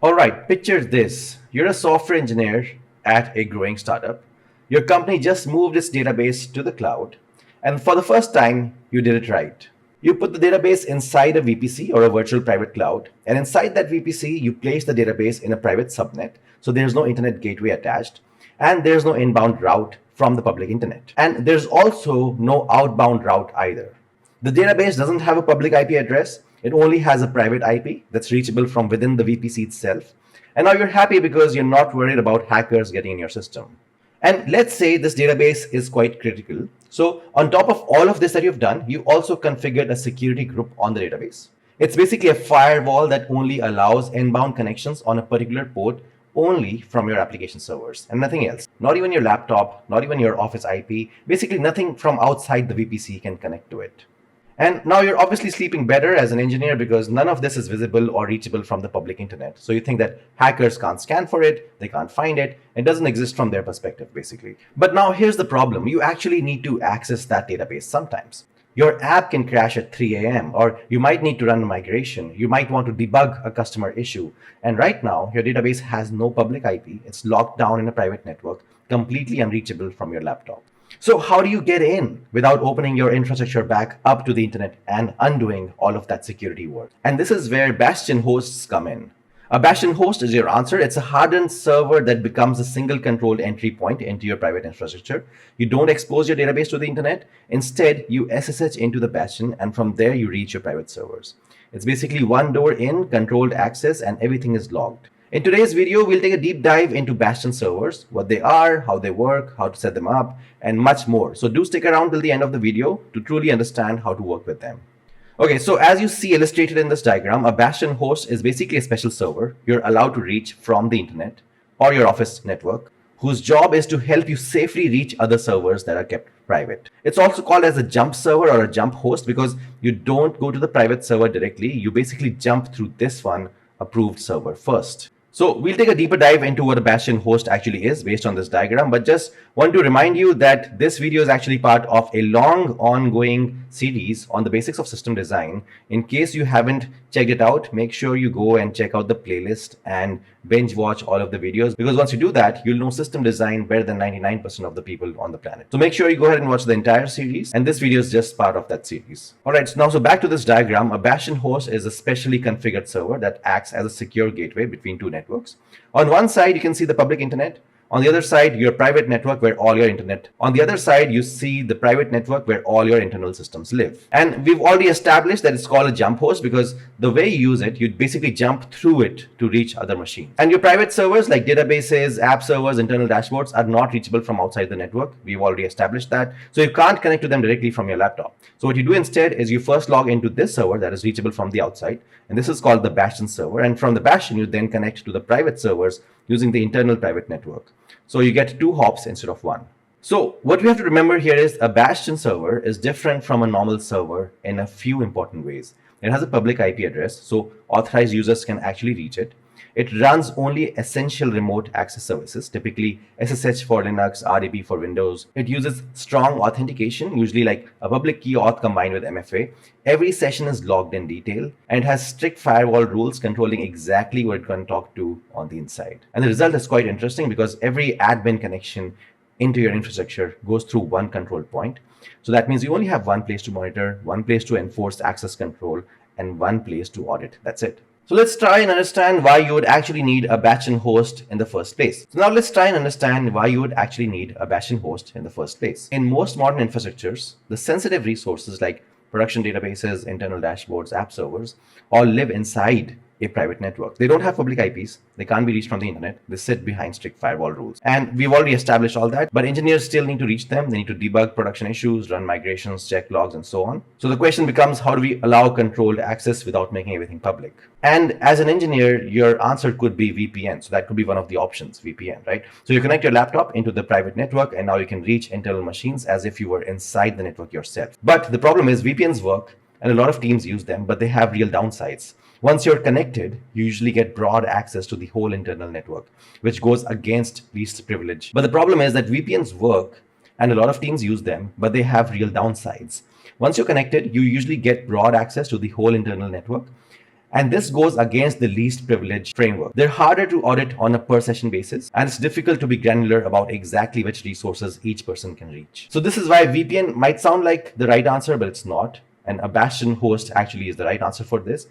Alright, picture this. You're a software engineer at a growing startup. Your company just moved its database to the cloud, and for the first time, you did it right. You put the database inside a VPC or a virtual private cloud, and inside that VPC, you place the database in a private subnet, so there's no internet gateway attached, and there's no inbound route from the public internet. And there's also no outbound route either. The database doesn't have a public IP address. It only has a private IP that's reachable from within the VPC itself. And now you're happy because you're not worried about hackers getting in your system. And let's say this database is quite critical. So on top of all of this that you've done, you also configured a security group on the database. It's basically a firewall that only allows inbound connections on a particular port only from your application servers and nothing else. Not even your laptop, not even your office IP, basically nothing from outside the VPC can connect to it. And now you're obviously sleeping better as an engineer because none of this is visible or reachable from the public internet. So you think that hackers can't scan for it, they can't find it, it doesn't exist from their perspective basically. But now here's the problem. You actually need to access that database sometimes. Your app can crash at 3 a.m. or you might need to run a migration. You might want to debug a customer issue. And right now your database has no public IP. It's locked down in a private network, completely unreachable from your laptop. So how do you get in without opening your infrastructure back up to the internet and undoing all of that security work? And this is where Bastion hosts come in. A Bastion host is your answer. It's a hardened server that becomes a single controlled entry point into your private infrastructure. You don't expose your database to the internet. Instead, you SSH into the Bastion, and from there you reach your private servers. It's basically one door in, controlled access, and everything is logged. In today's video, we'll take a deep dive into Bastion servers, what they are, how they work, how to set them up, and much more. So do stick around till the end of the video to truly understand how to work with them. Okay, so as you see illustrated in this diagram, a Bastion host is basically a special server you're allowed to reach from the internet or your office network, whose job is to help you safely reach other servers that are kept private. It's also called as a jump server or a jump host because you don't go to the private server directly. You basically jump through this one approved server first. So we'll take a deeper dive into what a Bastion host actually is based on this diagram, but just want to remind you that this video is actually part of a long ongoing series on the basics of system design. In case you haven't checked it out, make sure you go and check out the playlist and binge watch all of the videos, because once you do that, you'll know system design better than 99% of the people on the planet. So make sure you go ahead and watch the entire series, and this video is just part of that series. Alright, so back to this diagram. A Bastion host is a specially configured server that acts as a secure gateway between two networks. On one side, you can see the public internet. On the other side, your private network where all your internet. On the other side, you see the private network where all your internal systems live. And we've already established that it's called a jump host because the way you use it, you'd basically jump through it to reach other machines. And your private servers like databases, app servers, internal dashboards are not reachable from outside the network. We've already established that. So you can't connect to them directly from your laptop. So what you do instead is you first log into this server that is reachable from the outside. And this is called the Bastion server. And from the Bastion, you then connect to the private servers using the internal private network. So you get 2 hops instead of 1. So what we have to remember here is a Bastion server is different from a normal server in a few important ways. It has a public IP address, so authorized users can actually reach it. It runs only essential remote access services, typically SSH for Linux, RDP for Windows. It uses strong authentication, usually like a public key auth combined with MFA. Every session is logged in detail and has strict firewall rules controlling exactly what it can talk to on the inside. And the result is quite interesting because every admin connection into your infrastructure goes through one control point. So that means you only have one place to monitor, one place to enforce access control, and one place to audit. That's it. So let's try and understand why you would actually need a Bastion host in the first place. So now let's try and understand why you would actually need a Bastion host in the first place. In most modern infrastructures, the sensitive resources like production databases, internal dashboards, app servers, all live inside a private network. They don't have public IPs. They can't be reached from the internet. They sit behind strict firewall rules. And we've already established all that, but engineers still need to reach them. They need to debug production issues, run migrations, check logs, and so on. So the question becomes, how do we allow controlled access without making everything public? And as an engineer, your answer could be VPN. So that could be one of the options, VPN, right? So you connect your laptop into the private network, and now you can reach internal machines as if you were inside the network yourself. But the problem is VPNs work, and a lot of teams use them, but they have real downsides. Once you're connected, you usually get broad access to the whole internal network, which goes against least privilege. But the problem is that VPNs work, and a lot of teams use them, but they have real downsides. Once you're connected, you usually get broad access to the whole internal network, And this goes against the least privilege framework. They're harder to audit on a per session basis, and it's difficult to be granular about exactly which resources each person can reach. So this is why VPN might sound like the right answer, but it's not. And a Bastion host actually is the right answer for this.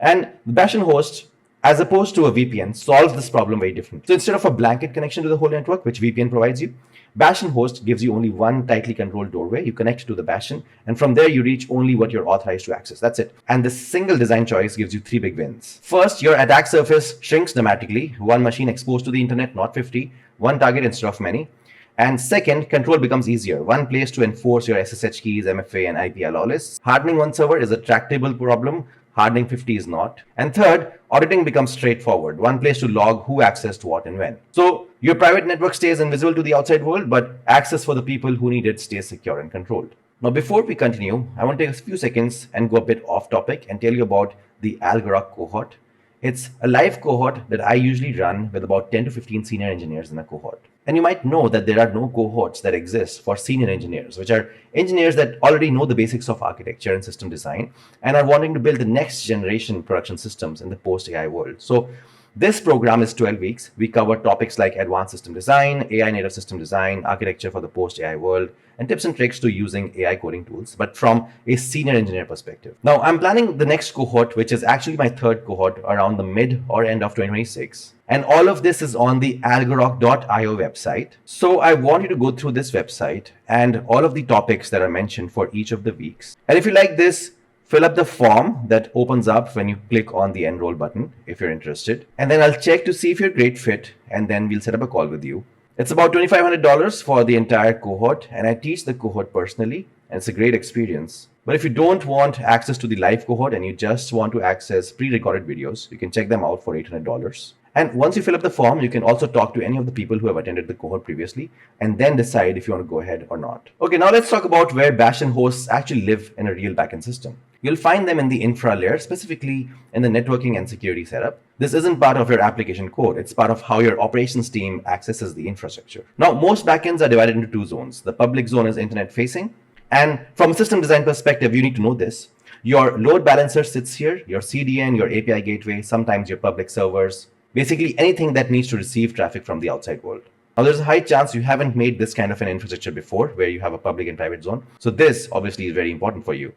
And the Bastion host, as opposed to a VPN, solves this problem very differently. So instead of a blanket connection to the whole network, which VPN provides you, Bastion host gives you only one tightly controlled doorway. You connect to the Bastion, and from there you reach only what you're authorized to access. That's it. And this single design choice gives you three big wins. First, your attack surface shrinks dramatically. One machine exposed to the internet, not 50. One target instead of many. And second, control becomes easier. One place to enforce your SSH keys, MFA, and IP law lists. Hardening one server is a tractable problem. Hardening 50 is not. And third, auditing becomes straightforward. One place to log who accessed what and when. So your private network stays invisible to the outside world, but access for the people who need it stays secure and controlled. Now, before we continue, I want to take a few seconds and go a bit off topic and tell you about the Algoroq cohort. It's a live cohort that I usually run with about 10 to 15 senior engineers in a cohort. And you might know that there are no cohorts that exist for senior engineers, which are engineers that already know the basics of architecture and system design and are wanting to build the next generation production systems in the post-AI world. So this program is 12 weeks. We cover topics like advanced system design, AI native system design, architecture for the post-AI world, and tips and tricks to using AI coding tools, but from a senior engineer perspective. Now, I'm planning the next cohort, which is actually my third cohort, around the mid or end of 2026. And all of this is on the algoroq.io website. So I want you to go through this website and all of the topics that are mentioned for each of the weeks. And if you like this, fill up the form that opens up when you click on the enroll button if you're interested. And then I'll check to see if you're a great fit, and then we'll set up a call with you. It's about $2,500 for the entire cohort, and I teach the cohort personally, and it's a great experience. But if you don't want access to the live cohort and you just want to access pre-recorded videos, you can check them out for $800. And once you fill up the form, you can also talk to any of the people who have attended the cohort previously and then decide if you want to go ahead or not. Okay, now let's talk about where Bastion hosts actually live in a real backend system. You'll find them in the infra layer, specifically in the networking and security setup. This isn't part of your application code. It's part of how your operations team accesses the infrastructure. Now, most backends are divided into two zones. The public zone is internet facing. And from a system design perspective, you need to know this. Your load balancer sits here, your CDN, your API gateway, sometimes your public servers, basically anything that needs to receive traffic from the outside world. Now, there's a high chance you haven't made this kind of an infrastructure before where you have a public and private zone. So this obviously is very important for you.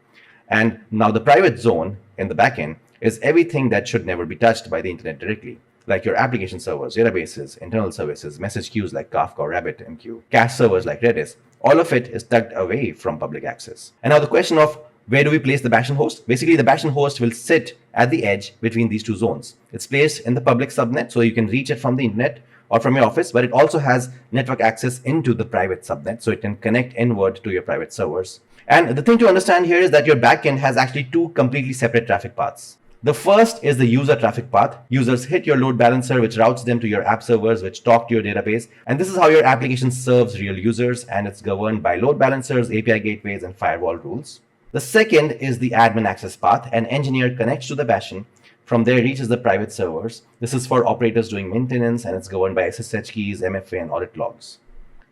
And now the private zone in the backend is everything that should never be touched by the internet directly, like your application servers, databases, internal services, message queues like Kafka or RabbitMQ, cache servers like Redis. All of it is tucked away from public access. And now the question of where do we place the Bastion host? Basically, the Bastion host will sit at the edge between these two zones. It's placed in the public subnet, so you can reach it from the internet or from your office, but it also has network access into the private subnet, so it can connect inward to your private servers. And the thing to understand here is that your backend has actually two completely separate traffic paths. The first is the user traffic path. Users hit your load balancer, which routes them to your app servers, which talk to your database. And this is how your application serves real users, and it's governed by load balancers, API gateways, and firewall rules. The second is the admin access path. An engineer connects to the Bastion. From there, reaches the private servers. This is for operators doing maintenance, and it's governed by SSH keys, MFA, and audit logs.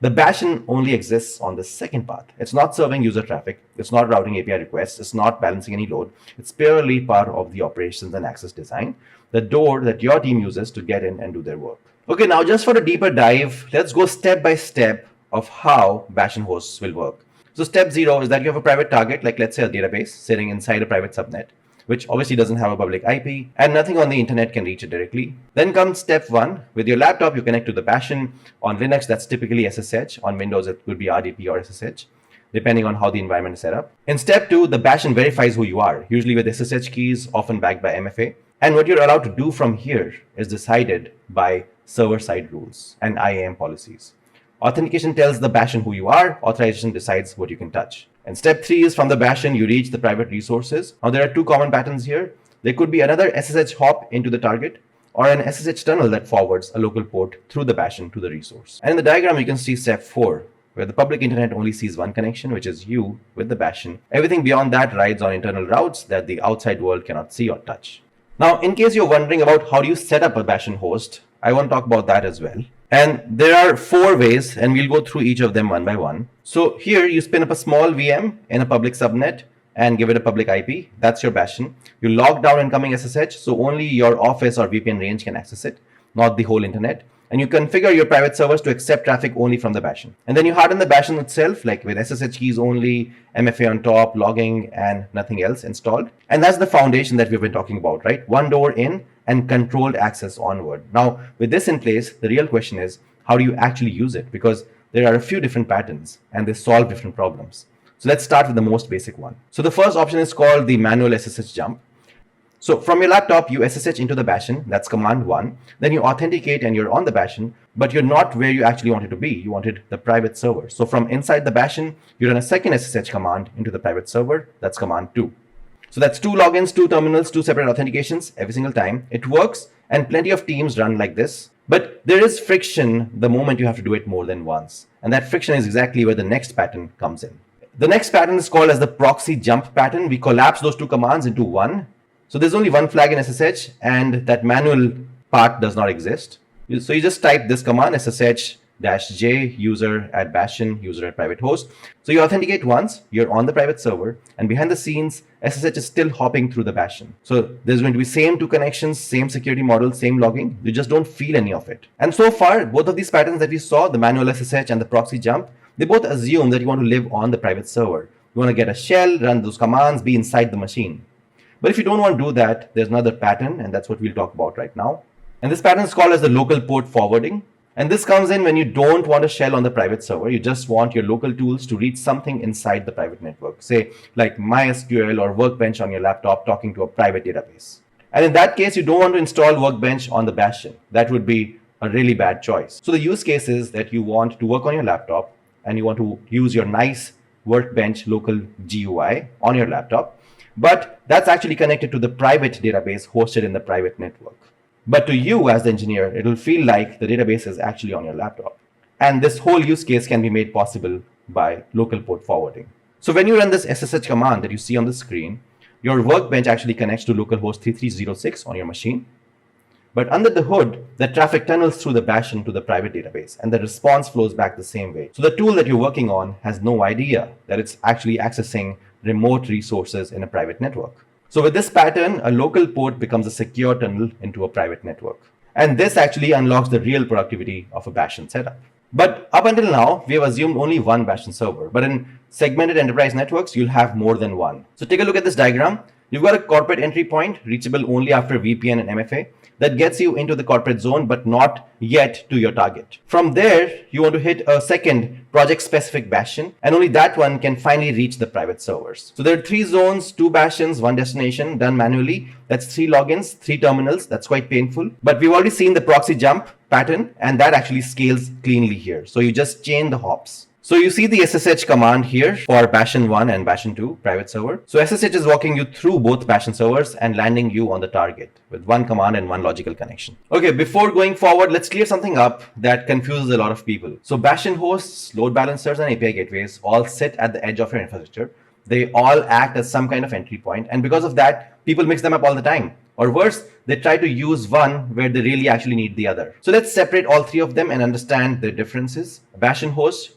The Bastion only exists on the second path. It's not serving user traffic. It's not routing API requests. It's not balancing any load. It's purely part of the operations and access design, the door that your team uses to get in and do their work. Okay, now just for a deeper dive, let's go step by step of how Bastion hosts will work. So step 0 is that you have a private target, like let's say a database sitting inside a private subnet, which obviously doesn't have a public IP, and nothing on the internet can reach it directly. Then comes step 1. With your laptop, you connect to the Bastion. On Linux, that's typically SSH. On Windows, it could be RDP or SSH, depending on how the environment is set up. In step 2, the Bastion verifies who you are, usually with SSH keys, often backed by MFA. And what you're allowed to do from here is decided by server-side rules and IAM policies. Authentication tells the Bastion who you are. Authorization decides what you can touch. And step 3 is from the Bastion, you reach the private resources. Now, there are two common patterns here. There could be another SSH hop into the target or an SSH tunnel that forwards a local port through the Bastion to the resource. And in the diagram, you can see step 4, where the public internet only sees one connection, which is you with the Bastion. Everything beyond that rides on internal routes that the outside world cannot see or touch. Now, in case you're wondering about how do you set up a Bastion host, I want to talk about that as well. And there are 4 ways, and we'll go through each of them one by one. So here you spin up a small VM in a public subnet, and give it a public IP. That's your Bastion. You lock down incoming SSH, so only your office or VPN range can access it, not the whole internet. And you configure your private servers to accept traffic only from the Bastion. And then you harden the Bastion itself, like with SSH keys only, MFA on top, logging, and nothing else installed. And that's the foundation that we've been talking about, right? One door in and controlled access onward. Now, with this in place, the real question is, how do you actually use it? Because there are a few different patterns and they solve different problems. So let's start with the most basic one. So the first option is called the manual SSH jump. So from your laptop, you SSH into the Bastion, that's command 1. Then you authenticate and you're on the Bastion, but you're not where you actually wanted to be. You wanted the private server. So from inside the Bastion, you run a second SSH command into the private server, that's command 2. So that's 2 logins, 2 terminals, 2 separate authentications every single time. It works, and plenty of teams run like this. But there is friction the moment you have to do it more than once. And that friction is exactly where the next pattern comes in. The next pattern is called as the proxy jump pattern. We collapse those 2 commands into one. So there's only one flag in SSH, and that manual part does not exist. So you just type this command, SSH-j user at Bastion, user at private host. So you authenticate once, you're on the private server, and behind the scenes, SSH is still hopping through the Bastion. So there's going to be same 2 connections, same security model, same logging. You just don't feel any of it. And so far, both of these patterns that we saw, the manual SSH and the proxy jump, they both assume that you want to live on the private server. You want to get a shell, run those commands, be inside the machine. But if you don't want to do that, there's another pattern, and that's what we'll talk about right now. And this pattern is called as the local port forwarding. And this comes in when you don't want a shell on the private server. You just want your local tools to reach something inside the private network, say like MySQL or Workbench on your laptop talking to a private database. And in that case, you don't want to install Workbench on the Bastion. That would be a really bad choice. So the use case is that you want to work on your laptop and you want to use your nice Workbench local GUI on your laptop. But that's actually connected to the private database hosted in the private network. But to you as the engineer, it'll feel like the database is actually on your laptop. And this whole use case can be made possible by local port forwarding. So when you run this SSH command that you see on the screen, your Workbench actually connects to localhost 3306 on your machine. But under the hood, the traffic tunnels through the Bastion to the private database, and the response flows back the same way. So the tool that you're working on has no idea that it's actually accessing remote resources in a private network. So with this pattern, a local port becomes a secure tunnel into a private network. And this actually unlocks the real productivity of a Bastion setup. But up until now, we have assumed only one Bastion server. But in segmented enterprise networks, you'll have more than one. So take a look at this diagram. You've got a corporate entry point reachable only after VPN and MFA. That gets you into the corporate zone, but not yet to your target. From there, you want to hit a second project-specific Bastion, and only that one can finally reach the private servers. So there are 3 zones, 2 Bastions, 1 destination, done manually. That's 3 logins, 3 terminals. That's quite painful. But we've already seen the proxy jump pattern, and that actually scales cleanly here. So you just chain the hops. So you see the SSH command here for Bastion 1 and Bastion 2 private server. So SSH is walking you through both Bastion servers and landing you on the target with 1 command and 1 logical connection. Okay, before going forward, let's clear something up that confuses a lot of people. So Bastion hosts, load balancers, and API gateways all sit at the edge of your infrastructure. They all act as some kind of entry point, and because of that, people mix them up all the time. Or worse, they try to use one where they really actually need the other. So let's separate all 3 of them and understand their differences. A Bastion host,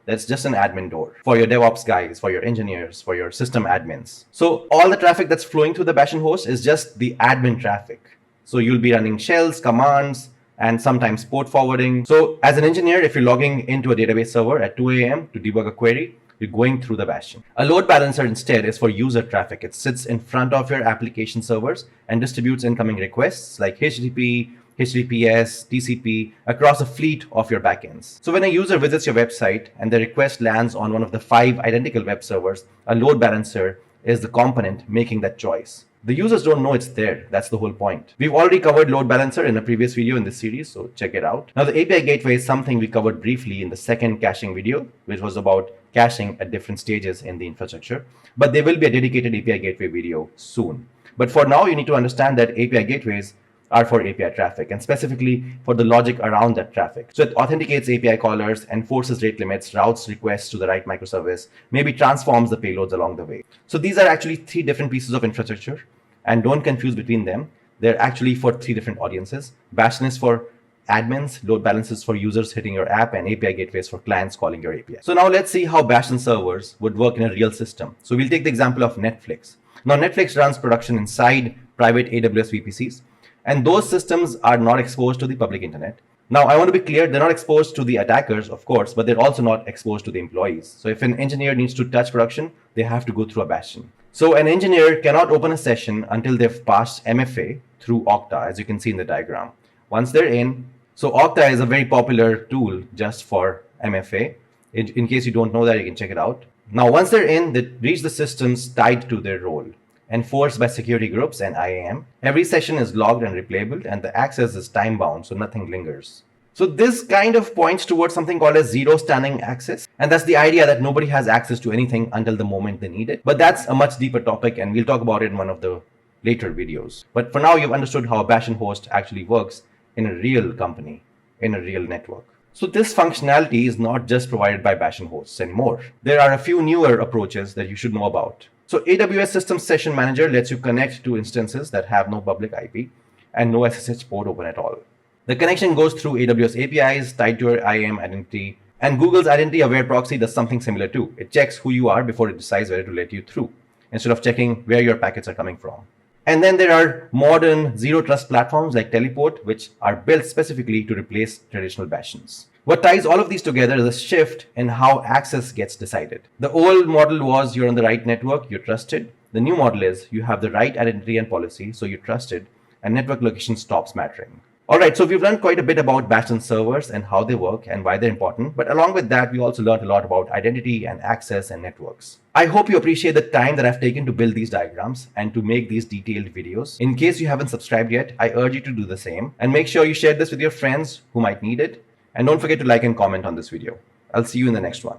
that's just an admin door for your DevOps guys, for your engineers, for your system admins. So all the traffic that's flowing through the Bastion host is just the admin traffic. So you'll be running shells, commands, and sometimes port forwarding. So as an engineer, if you're logging into a database server at 2 a.m. to debug a query, you're going through the Bastion. A load balancer instead is for user traffic. It sits in front of your application servers and distributes incoming requests like HTTP, HTTPS, TCP across a fleet of your backends. So when a user visits your website and the request lands on one of the 5 identical web servers, a load balancer is the component making that choice. The users don't know it's there. That's the whole point. We've already covered load balancer in a previous video in this series, so check it out. Now the API gateway is something we covered briefly in the second caching video, which was about caching at different stages in the infrastructure. But there will be a dedicated API gateway video soon. But for now, you need to understand that API gateways are for API traffic, and specifically for the logic around that traffic. So it authenticates API callers, enforces rate limits, routes requests to the right microservice, maybe transforms the payloads along the way. So these are actually 3 different pieces of infrastructure, and don't confuse between them. They're actually for 3 different audiences. Bastion is for admins, load balancers for users hitting your app, and API gateways for clients calling your API. So now let's see how Bastion servers would work in a real system. So we'll take the example of Netflix. Now Netflix runs production inside private AWS VPCs, and those systems are not exposed to the public internet. Now, I want to be clear, they're not exposed to the attackers, of course, but they're also not exposed to the employees. So if an engineer needs to touch production, they have to go through a Bastion. So an engineer cannot open a session until they've passed MFA through Okta, as you can see in the diagram. Once they're in, so Okta is a very popular tool just for MFA. In case you don't know that, you can check it out. Now, once they're in, they reach the systems tied to their role, enforced by security groups and IAM. Every session is logged and replayable, and the access is time-bound, so nothing lingers. So this kind of points towards something called as zero standing access. And that's the idea that nobody has access to anything until the moment they need it. But that's a much deeper topic, and we'll talk about it in one of the later videos. But for now, you've understood how a Bastion host actually works in a real company, in a real network. So this functionality is not just provided by Bastion hosts anymore. There are a few newer approaches that you should know about. So AWS System Session Manager lets you connect to instances that have no public IP and no SSH port open at all. The connection goes through AWS APIs tied to your IAM identity, and Google's identity aware proxy does something similar too. It checks who you are before it decides whether to let you through, instead of checking where your packets are coming from. And then there are modern zero trust platforms like Teleport, which are built specifically to replace traditional Bastions. What ties all of these together is a shift in how access gets decided. The old model was you're on the right network, you're trusted. The new model is you have the right identity and policy, so you're trusted, and network location stops mattering. Alright, so we've learned quite a bit about Bastion servers and how they work and why they're important, but along with that, we also learned a lot about identity and access and networks. I hope you appreciate the time that I've taken to build these diagrams and to make these detailed videos. In case you haven't subscribed yet, I urge you to do the same, and make sure you share this with your friends who might need it, and don't forget to like and comment on this video. I'll see you in the next one.